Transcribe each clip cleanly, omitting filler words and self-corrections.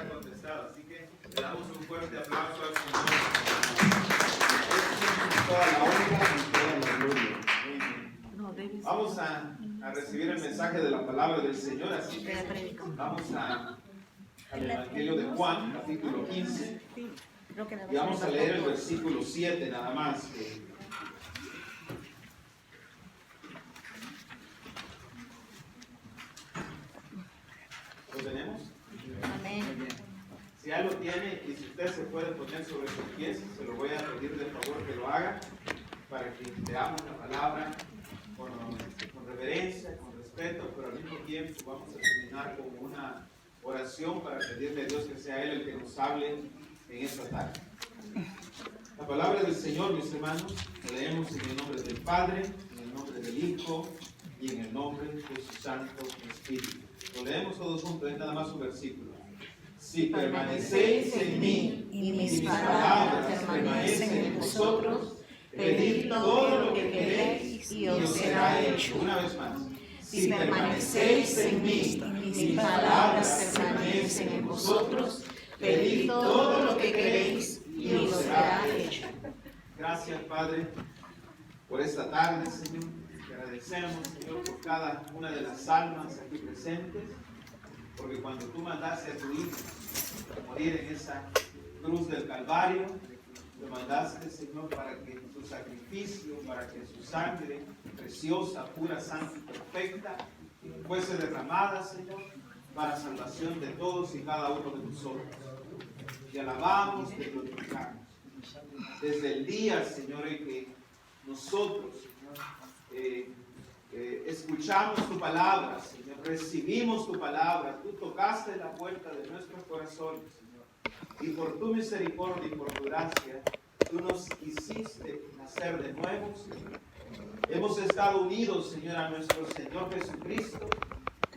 ha contestado. Así que le damos un fuerte aplauso al Señor. Toda la honra y toda la gloria. Muy bien. Vamos a recibir el mensaje de la palabra del Señor. Así que vamos al Evangelio de Juan, capítulo 15. Y vamos a leer el versículo 7 nada más. ¿Lo tenemos? Amén. Si ya lo tiene y si usted se puede poner sobre sus pies, se lo voy a pedir de favor que lo haga para que leamos la palabra con reverencia, con respeto, pero al mismo tiempo vamos a terminar con una oración para pedirle a Dios que sea Él el que nos hable en esta tarde. La palabra del Señor, mis hermanos, la leemos en el nombre del Padre, en el nombre del Hijo y en el nombre de su Santo Espíritu. Lo leemos todos juntos, es nada más un versículo. Si permanecéis en mí y mis palabras permanecen en vosotros, pedid todo lo que queréis y os será hecho. Una vez más. Si permanecéis en mí y mis palabras permanecen en vosotros, pedid todo lo que queréis y os será hecho. Gracias, Padre, por esta tarde, Señor. Te agradecemos, Señor, por cada una de las almas aquí presentes, porque cuando tú mandaste a tu Hijo a morir en esa cruz del Calvario, lo mandaste, Señor, para que su sacrificio, para que su sangre preciosa, pura, santa y perfecta fuese derramada, Señor, para salvación de todos y cada uno de nosotros. Te alabamos, te glorificamos. Desde el día, Señor, en que nosotros, Señor, escuchamos tu palabra, Señor, recibimos tu palabra, tú tocaste la puerta de nuestros corazones, Señor, y por tu misericordia y por tu gracia, tú nos hiciste nacer de nuevo, Señor. Hemos estado unidos, Señor, a nuestro Señor Jesucristo,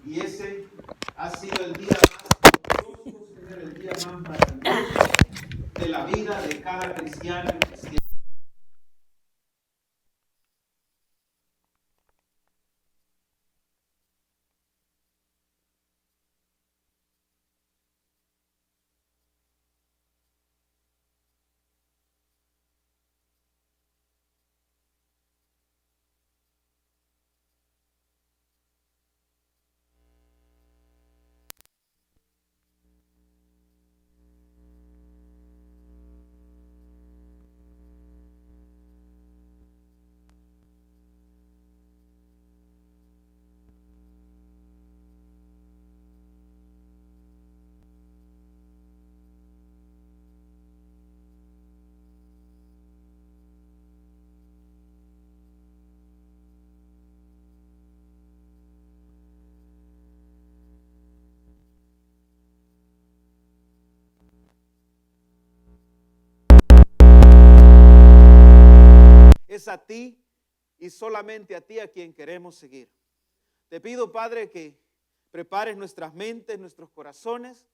y ese ha sido el día más glorioso, Señor, el día más maravilloso de la vida de cada cristiano y cristiana. Es a ti y solamente a ti a quien queremos seguir. Te pido, Padre, que prepares nuestras mentes, nuestros corazones,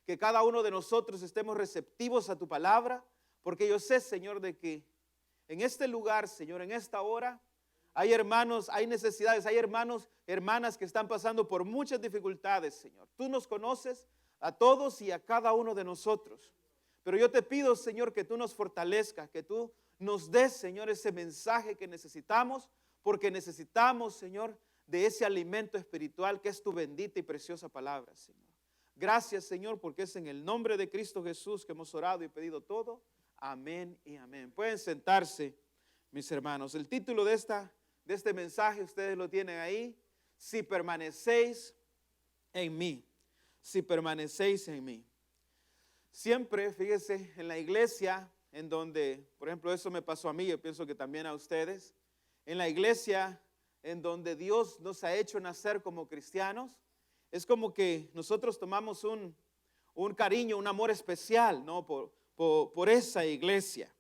que cada uno de nosotros estemos receptivos a tu palabra, porque yo sé, Señor, de que en este lugar, Señor, en esta hora, hay hermanos, hay necesidades, hay hermanos, hermanas que están pasando por muchas dificultades, Señor. Tú nos conoces a todos y a cada uno de nosotros. Pero yo te pido, Señor, que tú nos fortalezcas, que tú nos des, Señor, ese mensaje que necesitamos, porque necesitamos, Señor, de ese alimento espiritual que es tu bendita y preciosa palabra, Señor. Gracias, Señor, porque es en el nombre de Cristo Jesús que hemos orado y pedido todo. Amén y amén. Pueden sentarse, mis hermanos. El título de este mensaje, ustedes lo tienen ahí. Si permanecéis en mí. Si permanecéis en mí. Siempre, fíjese, en la iglesia, en donde, por ejemplo, eso me pasó a mí, yo pienso que también a ustedes, en la iglesia en donde Dios nos ha hecho nacer como cristianos, es como que nosotros tomamos un cariño, un amor especial, ¿no? por esa iglesia.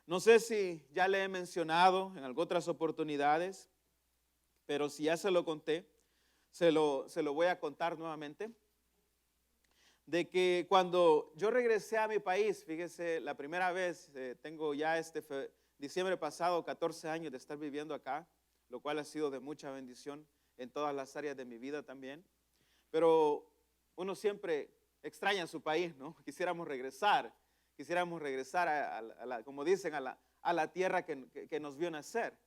No sé si ya le he mencionado en otras oportunidades, pero si ya se lo conté, se lo voy a contar nuevamente. De que cuando yo regresé a mi país, fíjese, la primera vez, tengo ya diciembre pasado 14 años de estar viviendo acá, lo cual ha sido de mucha bendición en todas las áreas de mi vida también. Pero uno siempre extrañan su país, ¿no? Quisiéramos regresar como dicen, a la tierra que nos vio nacer.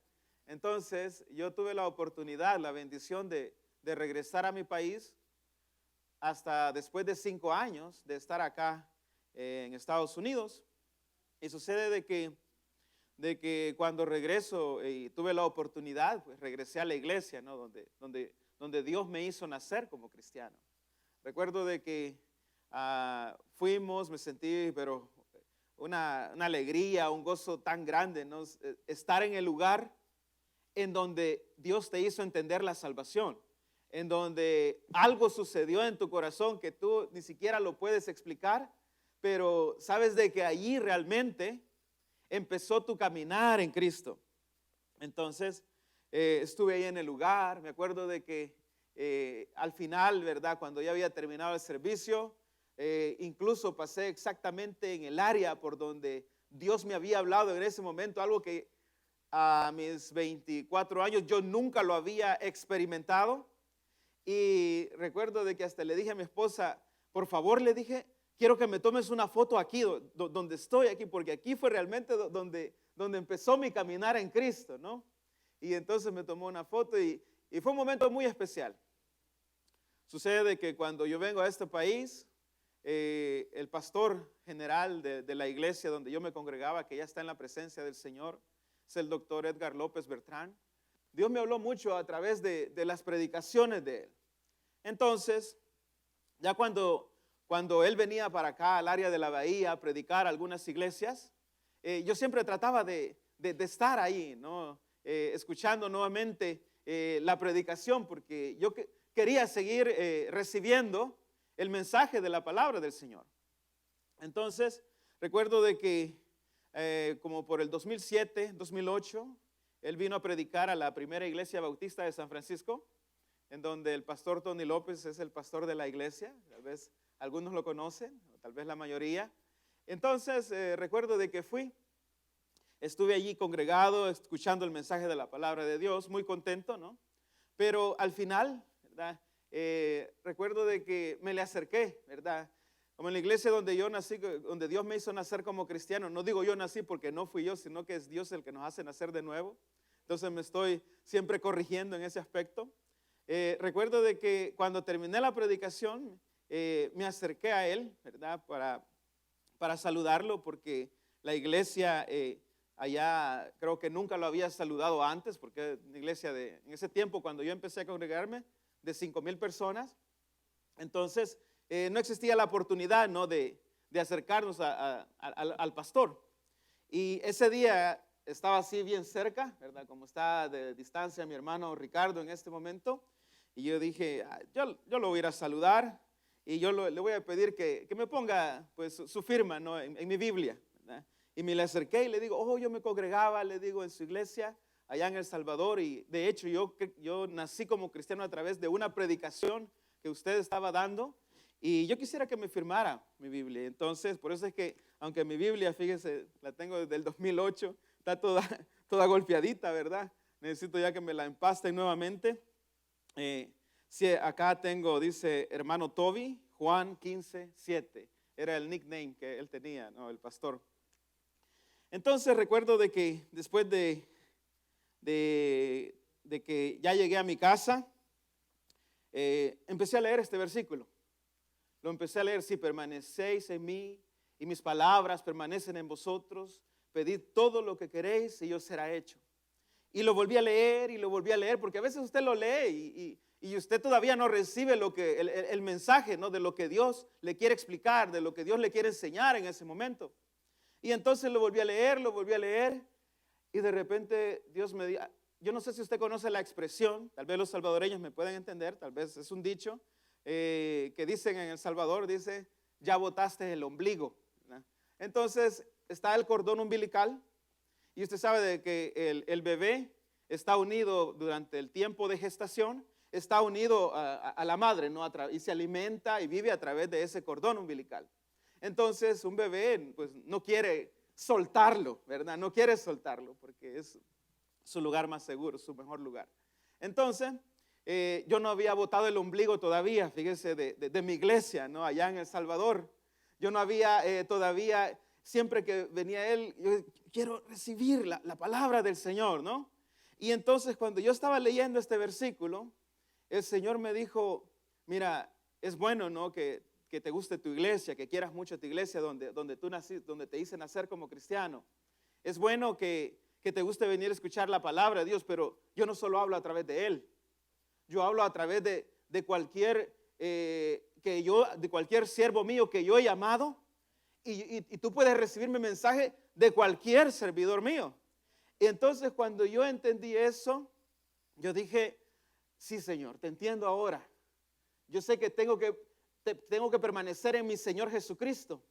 Entonces, yo tuve la oportunidad, la bendición de regresar a mi país hasta después de 5 años de estar acá en Estados Unidos. Y sucede de que cuando regreso y tuve la oportunidad, pues regresé a la iglesia, ¿no? donde Dios me hizo nacer como cristiano. Recuerdo de que fuimos, me sentí, pero una alegría, un gozo tan grande, ¿no? Estar en el lugar en donde Dios te hizo entender la salvación, en donde algo sucedió en tu corazón que tú ni siquiera lo puedes explicar, pero sabes de que allí realmente empezó tu caminar en Cristo. Entonces, estuve ahí en el lugar. Me acuerdo de que al final, ¿verdad? Cuando ya había terminado el servicio, incluso pasé exactamente en el área por donde Dios me había hablado en ese momento, algo que a mis 24 años yo nunca lo había experimentado. Y recuerdo de que hasta le dije a mi esposa, por favor, le dije, quiero que me tomes una foto aquí, donde estoy aquí, porque aquí fue realmente donde empezó mi caminar en Cristo, ¿no? Y entonces me tomó una foto y fue un momento muy especial. Sucede que cuando yo vengo a este país, el pastor general de la iglesia donde yo me congregaba, que ya está en la presencia del Señor, es el doctor Edgar López Bertrán. Dios me habló mucho a través de las predicaciones de él. Entonces, ya cuando él venía para acá al área de la bahía a predicar a algunas iglesias, yo siempre trataba de estar ahí, ¿no? Escuchando nuevamente la predicación, porque yo quería seguir recibiendo el mensaje de la palabra del Señor. Entonces, recuerdo de que como por el 2007, 2008, él vino a predicar a la primera iglesia bautista de San Francisco, en donde el pastor Tony López es el pastor de la iglesia. Tal vez algunos lo conocen, o tal vez la mayoría. Entonces, recuerdo de que estuve allí congregado, escuchando el mensaje de la palabra de Dios, muy contento, ¿no? Pero al final, ¿verdad? Recuerdo de que me le acerqué, ¿verdad? Como en la iglesia donde yo nací, donde Dios me hizo nacer como cristiano. No digo yo nací porque no fui yo, sino que es Dios el que nos hace nacer de nuevo. Entonces me estoy siempre corrigiendo en ese aspecto. Recuerdo de que cuando terminé la predicación, me acerqué a él, ¿verdad? Para saludarlo, porque la iglesia allá creo que nunca lo había saludado antes, porque es una iglesia en ese tiempo cuando yo empecé a congregarme, de 5,000 personas. Entonces, no existía la oportunidad, ¿no? de acercarnos al pastor. Y ese día estaba así bien cerca, ¿verdad? Como está de distancia mi hermano Ricardo en este momento. Y yo dije, yo lo voy a ir a saludar y yo le voy a pedir que me ponga pues, su firma, ¿no? en mi Biblia, ¿verdad? Y me le acerqué y le digo, yo me congregaba, le digo, en su iglesia allá en El Salvador. Y de hecho yo nací como cristiano a través de una predicación que usted estaba dando. Y yo quisiera que me firmara mi Biblia. Entonces, por eso es que, aunque mi Biblia, fíjese, la tengo desde el 2008, está toda golpeadita, ¿verdad? Necesito ya que me la empasten nuevamente. Sí, acá tengo, dice, hermano Toby, Juan 15:7. Era el nickname que él tenía, ¿no? El pastor. Entonces, recuerdo de que después de que ya llegué a mi casa, empecé a leer este versículo. Lo empecé a leer, si permanecéis en mí y mis palabras permanecen en vosotros, pedid todo lo que queréis y os será hecho. Y lo volví a leer y lo volví a leer, porque a veces usted lo lee y usted todavía no recibe el mensaje, ¿no? De lo que Dios le quiere explicar, de lo que Dios le quiere enseñar en ese momento. Y entonces lo volví a leer y de repente Dios me dijo, yo no sé si usted conoce la expresión, tal vez los salvadoreños me pueden entender, tal vez es un dicho, que dicen en El Salvador, dice, ya botaste el ombligo, ¿verdad? Entonces está el cordón umbilical y usted sabe de que el bebé está unido durante el tiempo de gestación, está unido a la madre, ¿no? Y se alimenta y vive a través de ese cordón umbilical. Entonces un bebé pues no quiere soltarlo, ¿verdad? No quiere soltarlo porque es su lugar más seguro, su mejor lugar. Entonces yo no había botado el ombligo todavía, fíjese, de mi iglesia, ¿no? Allá en El Salvador. Yo no había todavía, siempre que venía él, yo quiero recibir la palabra del Señor, ¿no? Y entonces cuando yo estaba leyendo este versículo, el Señor me dijo, mira, es bueno, ¿no? Que te guste tu iglesia, que quieras mucho tu iglesia donde tú naciste, donde te hice nacer como cristiano. Es bueno que te guste venir a escuchar la palabra de Dios, pero yo no solo hablo a través de Él. Yo hablo a través de cualquier de cualquier siervo mío que yo he llamado, y tú puedes recibir mi mensaje de cualquier servidor mío. Y entonces cuando yo entendí eso, yo dije, sí, Señor, te entiendo ahora. Yo sé que tengo que permanecer en mi Señor Jesucristo,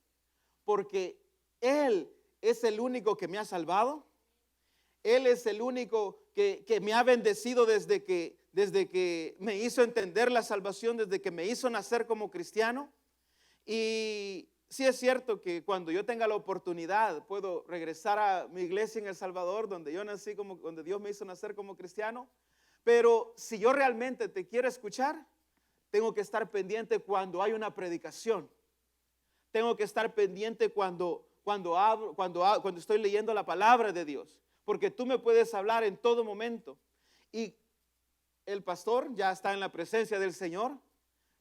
porque Él es el único que me ha salvado. Él es el único que me ha bendecido desde que me hizo entender la salvación, desde que me hizo nacer como cristiano. Y sí es cierto que cuando yo tenga la oportunidad puedo regresar a mi iglesia en El Salvador, donde yo nací, donde Dios me hizo nacer como cristiano. Pero si yo realmente te quiero escuchar, tengo que estar pendiente cuando hay una predicación. Tengo que estar pendiente cuando estoy leyendo la palabra de Dios. Porque tú me puedes hablar en todo momento. Y el pastor ya está en la presencia del Señor,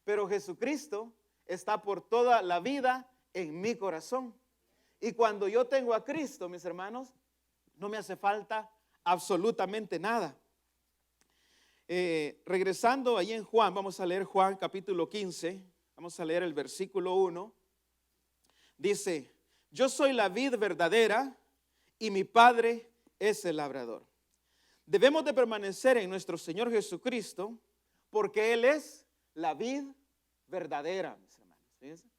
pero Jesucristo está por toda la vida en mi corazón. Y cuando yo tengo a Cristo, mis hermanos, no me hace falta absolutamente nada. Regresando ahí en Juan, vamos a leer Juan capítulo 15, vamos a leer el versículo 1. Dice, yo soy la vid verdadera y mi Padre es el labrador. Debemos de permanecer en nuestro Señor Jesucristo porque Él es la vid verdadera, mis hermanos. ¿Fíjense?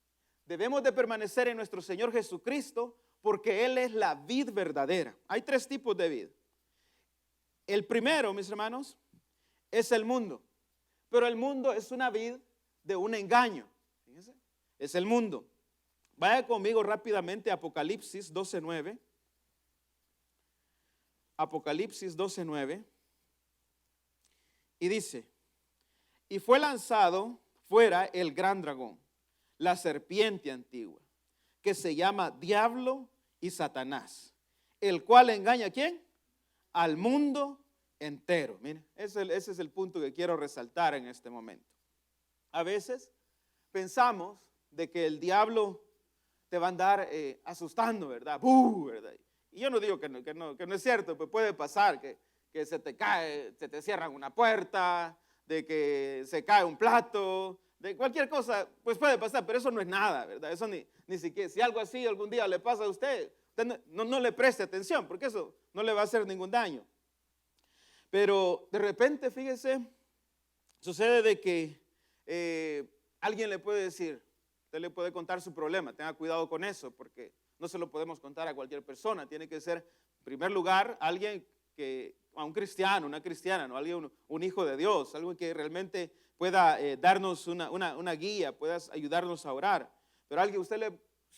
Debemos de permanecer en nuestro Señor Jesucristo porque Él es la vid verdadera. Hay tres tipos de vid. El primero, mis hermanos, es el mundo. Pero el mundo es una vid de un engaño. Fíjense, es el mundo. Vaya conmigo rápidamente a Apocalipsis 12:9. Apocalipsis 12:9. Y dice, y fue lanzado fuera el gran dragón, la serpiente antigua, que se llama Diablo y Satanás, el cual engaña ¿a quién? Al mundo entero. Mire, ese es el punto que quiero resaltar en este momento. A veces pensamos de que el diablo te va a andar asustando, ¿verdad? ¿Verdad? Y yo no digo que no es cierto, pues puede pasar que se te cae, se te cierran una puerta, de que se cae un plato, de cualquier cosa, pues puede pasar, pero eso no es nada, ¿verdad? Eso ni siquiera, si algo así algún día le pasa a usted no le preste atención, porque eso no le va a hacer ningún daño. Pero de repente, fíjese, sucede de que alguien le puede decir, usted le puede contar su problema, tenga cuidado con eso, porque no se lo podemos contar a cualquier persona, tiene que ser, en primer lugar, alguien a un cristiano, una cristiana, ¿no? Alguien, un hijo de Dios, algo que realmente pueda darnos una guía, pueda ayudarnos a orar. Pero si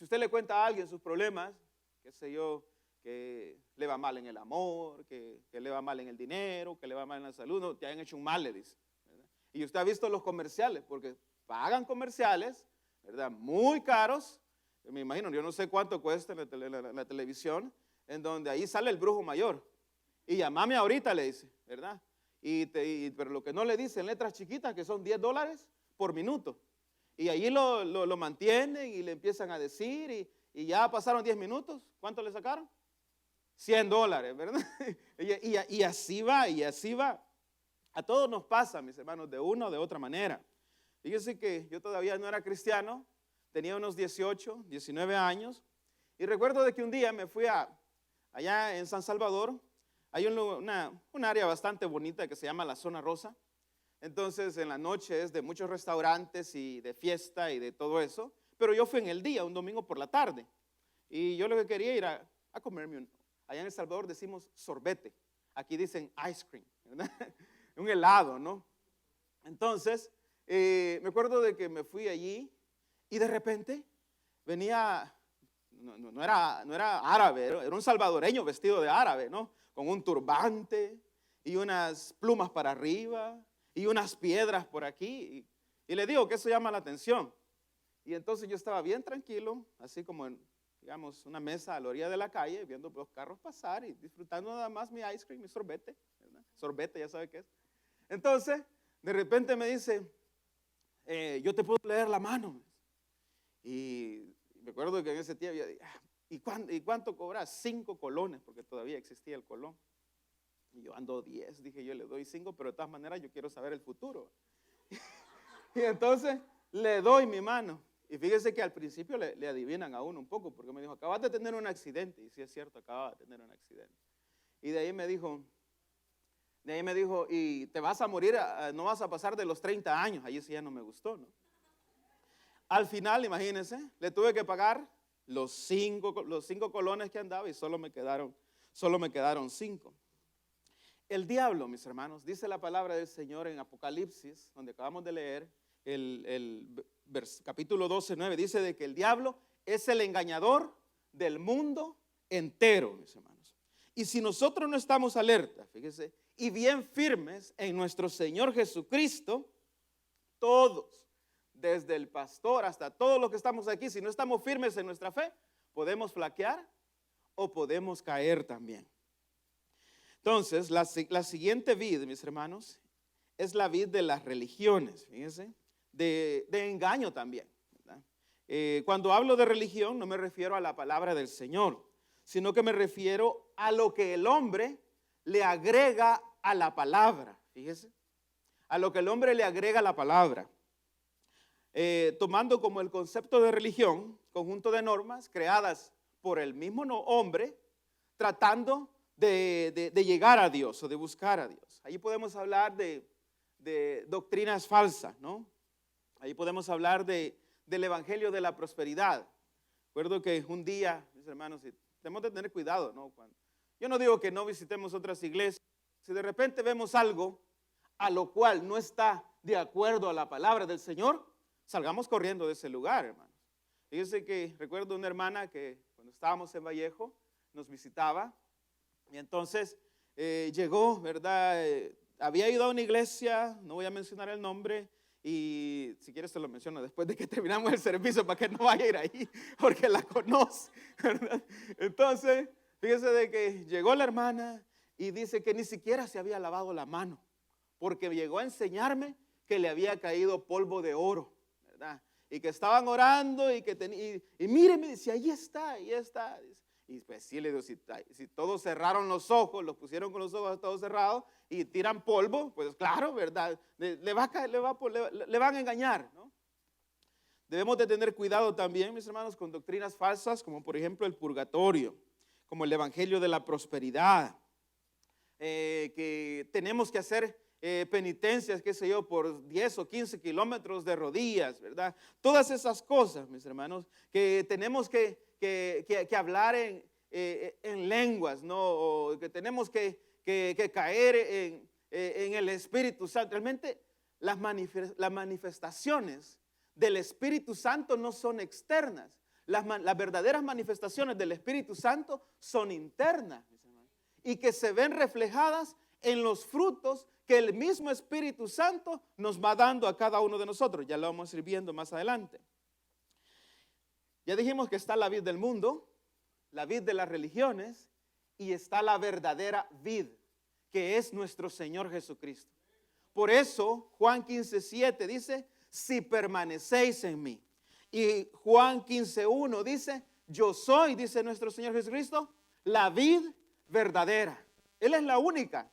usted le cuenta a alguien sus problemas, qué sé yo, que le va mal en el amor, que le va mal en el dinero, que le va mal en la salud, no, te han hecho un mal, le dice, ¿verdad? Y usted ha visto los comerciales, porque pagan comerciales, ¿verdad? Muy caros, me imagino, yo no sé cuánto cuesta la televisión, en donde ahí sale el brujo mayor. Y llamame ahorita, le dice, ¿verdad? Pero lo que no le dicen, letras chiquitas, que son $10 por minuto. Y allí lo mantienen y le empiezan a decir, y ya pasaron 10 minutos. ¿Cuánto le sacaron? $100, ¿verdad? Y así va, y así va. A todos nos pasa, mis hermanos, de una o de otra manera. Fíjense que yo todavía no era cristiano, tenía unos 18, 19 años, y recuerdo de que un día me fui allá en San Salvador. Hay un área bastante bonita que se llama la Zona Rosa. Entonces en la noche es de muchos restaurantes y de fiesta y de todo eso. Pero yo fui en el día, un domingo por la tarde. Y yo lo que quería era a comerme allá en El Salvador decimos sorbete. Aquí dicen ice cream, ¿verdad? Un helado, ¿no? Entonces me acuerdo de que me fui allí y de repente venía, no era árabe, era un salvadoreño vestido de árabe, ¿no? Con un turbante y unas plumas para arriba y unas piedras por aquí. Y le digo que eso llama la atención. Y entonces yo estaba bien tranquilo, así como en, digamos, una mesa a la orilla de la calle, viendo los carros pasar y disfrutando nada más mi ice cream, mi sorbete, ¿verdad? Sorbete, ya sabe qué es. Entonces, de repente me dice, yo te puedo leer la mano. Y me acuerdo que en ese tiempo yo dije, ¿y cuánto cobras? 5 colones, porque todavía existía el colón. Y yo ando 10, dije yo le doy 5, pero de todas maneras yo quiero saber el futuro. Y entonces le doy mi mano. Y fíjese que al principio le adivinan a uno un poco, porque me dijo, acabas de tener un accidente. Y sí es cierto, acababa de tener un accidente. Y de ahí me dijo, y te vas a morir, no vas a pasar de los 30 años. Ahí sí ya no me gustó, ¿no? Al final, imagínense, le tuve que pagar los 5 colones que andaba y solo me quedaron 5. El diablo, mis hermanos, dice la palabra del Señor en Apocalipsis, donde acabamos de leer, capítulo 12, 9, dice de que el diablo es el engañador del mundo entero, mis hermanos. Y si nosotros no estamos alerta, fíjese, y bien firmes en nuestro Señor Jesucristo, todos, desde el pastor hasta todos los que estamos aquí, si no estamos firmes en nuestra fe, podemos flaquear o podemos caer también. Entonces, la siguiente vid, mis hermanos, es la vid de las religiones, fíjense, de engaño también, ¿verdad? Cuando hablo de religión no me refiero a la palabra del Señor, sino que me refiero a lo que el hombre le agrega a la palabra, fíjese, a lo que el hombre le agrega a la palabra. Tomando como el concepto de religión, conjunto de normas creadas por el mismo hombre, tratando de llegar a Dios o de buscar a Dios. Ahí podemos hablar de doctrinas falsas, ¿no? Ahí podemos hablar del evangelio de la prosperidad. Recuerdo que un día, mis hermanos, tenemos que tener cuidado, ¿no? Yo no digo que no visitemos otras iglesias. Si de repente vemos algo a lo cual no está de acuerdo a la palabra del Señor, salgamos corriendo de ese lugar, hermanos. Fíjense que recuerdo una hermana que cuando estábamos en Vallejo nos visitaba y entonces llegó, ¿verdad? Había ido a una iglesia, no voy a mencionar el nombre, y si quieres te lo menciono después de que terminamos el servicio para que no vaya a ir ahí, porque la conoce, ¿verdad? Entonces, fíjense de que llegó la hermana y dice que ni siquiera se había lavado la mano, porque llegó a enseñarme que le había caído polvo de oro, ¿verdad? Y que estaban orando y que y mire, me dice, ahí está. Y pues sí, le digo, si todos cerraron los ojos, los pusieron con los ojos todos cerrados y tiran polvo, pues claro, ¿verdad? Le van a engañar, ¿no? Debemos de tener cuidado también, mis hermanos, con doctrinas falsas, como por ejemplo el purgatorio, como el evangelio de la prosperidad, que tenemos que hacer penitencias, qué sé yo, por 10 o 15 kilómetros de rodillas, ¿verdad? Todas esas cosas, mis hermanos, que tenemos que hablar en lenguas, ¿no? O que tenemos que caer en el Espíritu Santo. Realmente las manifestaciones del Espíritu Santo no son externas. Las verdaderas manifestaciones del Espíritu Santo son internas, mis hermanos, y que se ven reflejadas en los frutos que el mismo Espíritu Santo nos va dando a cada uno de nosotros. Ya lo vamos a ir viendo más adelante. Ya dijimos que está la vid del mundo, la vid de las religiones, y está la verdadera vid, que es nuestro Señor Jesucristo. Por eso Juan 15:7 dice, si permanecéis en mí. Y Juan 15:1 dice, yo soy, dice nuestro Señor Jesucristo, la vid verdadera. Él es la única